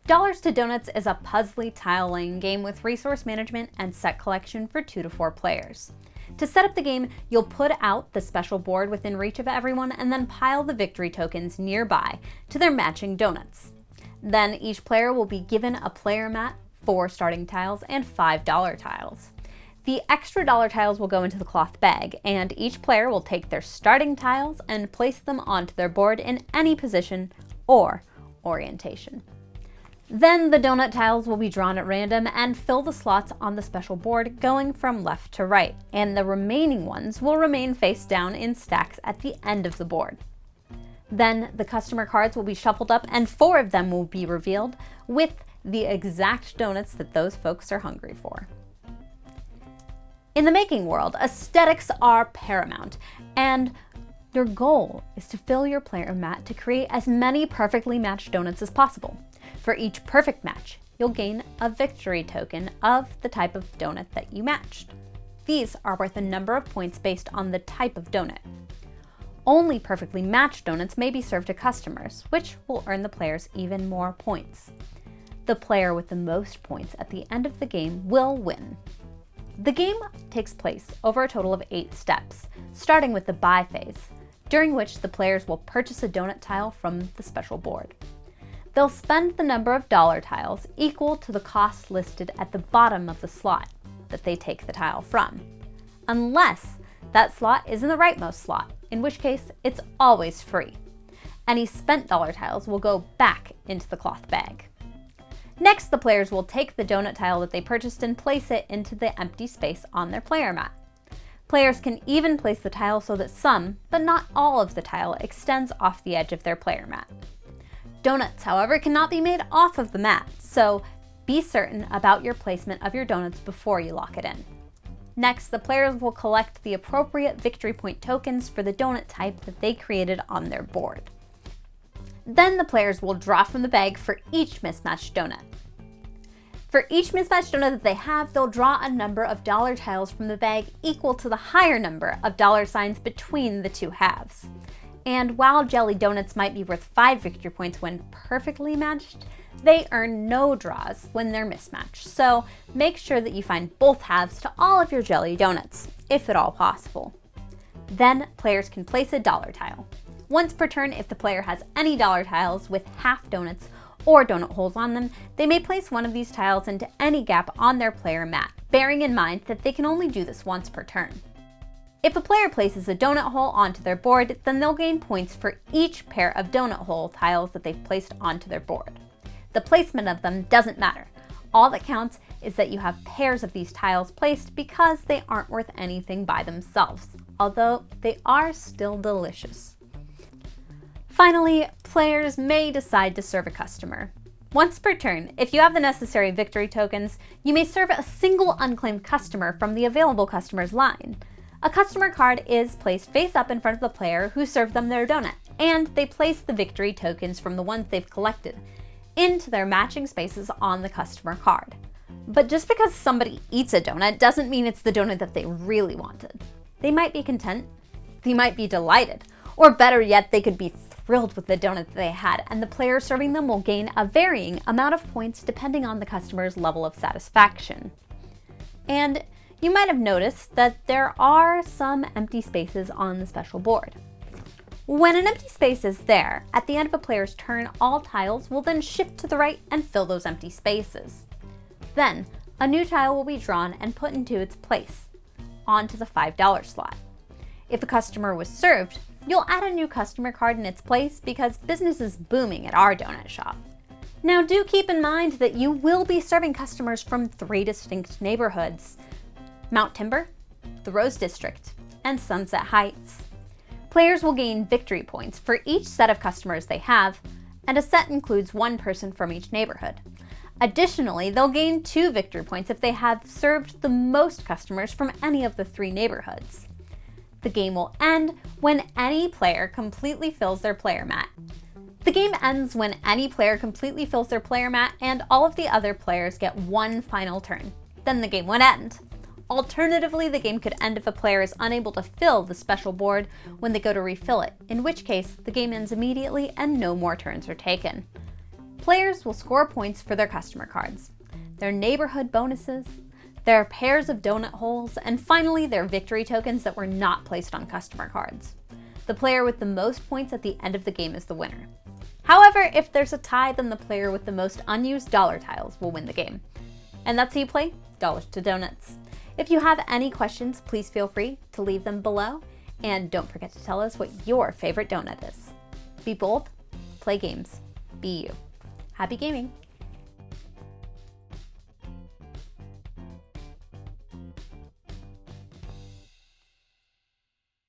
Dollars to Donuts is a puzzly tile laying game with resource management and set collection for 2 to 4 players. To set up the game, you'll put out the special board within reach of everyone and then pile the victory tokens nearby to their matching donuts. Then each player will be given a player mat, 4 starting tiles, and 5 dollar tiles. The extra dollar tiles will go into the cloth bag, and each player will take their starting tiles and place them onto their board in any position or orientation. Then the donut tiles will be drawn at random and fill the slots on the special board going from left to right, and the remaining ones will remain face down in stacks at the end of the board. Then the customer cards will be shuffled up and 4 of them will be revealed with the exact donuts that those folks are hungry for. In the making world, aesthetics are paramount, and your goal is to fill your player mat to create as many perfectly matched donuts as possible. For each perfect match, you'll gain a victory token of the type of donut that you matched. These are worth a number of points based on the type of donut. Only perfectly matched donuts may be served to customers, which will earn the players even more points. The player with the most points at the end of the game will win. The game takes place over a total of 8 steps, starting with the buy phase, during which the players will purchase a donut tile from the special board. They'll spend the number of dollar tiles equal to the cost listed at the bottom of the slot that they take the tile from, unless that slot is in the rightmost slot, in which case it's always free. Any spent dollar tiles will go back into the cloth bag. Next, the players will take the donut tile that they purchased and place it into the empty space on their player mat. Players can even place the tile so that some, but not all of the tile extends off the edge of their player mat. Donuts, however, cannot be made off of the mat, so be certain about your placement of your donuts before you lock it in. Next, the players will collect the appropriate victory point tokens for the donut type that they created on their board. Then the players will draw from the bag for each mismatched donut. For each mismatched donut that they have, they'll draw a number of dollar tiles from the bag equal to the higher number of dollar signs between the 2 halves. And while jelly donuts might be worth 5 victory points when perfectly matched, they earn no draws when they're mismatched. So make sure that you find both halves to all of your jelly donuts, if at all possible. Then players can place a dollar tile. Once per turn, if the player has any dollar tiles with half donuts or donut holes on them, they may place one of these tiles into any gap on their player mat, bearing in mind that they can only do this once per turn. If a player places a donut hole onto their board, then they'll gain points for each pair of donut hole tiles that they've placed onto their board. The placement of them doesn't matter. All that counts is that you have pairs of these tiles placed because they aren't worth anything by themselves, although they are still delicious. Finally, players may decide to serve a customer. Once per turn, if you have the necessary victory tokens, you may serve a single unclaimed customer from the available customers line. A customer card is placed face up in front of the player who served them their donut, and they place the victory tokens from the ones they've collected into their matching spaces on the customer card. But just because somebody eats a donut doesn't mean it's the donut that they really wanted. They might be content, they might be delighted, or better yet, they could be thrilled with the donut that they had, and the player serving them will gain a varying amount of points depending on the customer's level of satisfaction. And you might have noticed that there are some empty spaces on the special board. When an empty space is there, at the end of a player's turn, all tiles will then shift to the right and fill those empty spaces. Then, a new tile will be drawn and put into its place, onto the $5 slot. If a customer was served, you'll add a new customer card in its place because business is booming at our donut shop. Now do keep in mind that you will be serving customers from 3 distinct neighborhoods: Mount Timber, the Rose District, and Sunset Heights. Players will gain victory points for each set of customers they have, and a set includes 1 person from each neighborhood. Additionally, they'll gain 2 victory points if they have served the most customers from any of the 3 neighborhoods. The game will end when any player completely fills their player mat. The game ends when any player completely fills their player mat and all of the other players get 1 final turn. Then the game would end. Alternatively, the game could end if a player is unable to fill the special board when they go to refill it, in which case the game ends immediately and no more turns are taken. Players will score points for their customer cards, their neighborhood bonuses, their pairs of donut holes, and finally their victory tokens that were not placed on customer cards. The player with the most points at the end of the game is the winner. However, if there's a tie, then the player with the most unused dollar tiles will win the game. And that's how you play Dollars to Donuts. If you have any questions, please feel free to leave them below, and don't forget to tell us what your favorite donut is. Be bold, play games, be you. Happy gaming!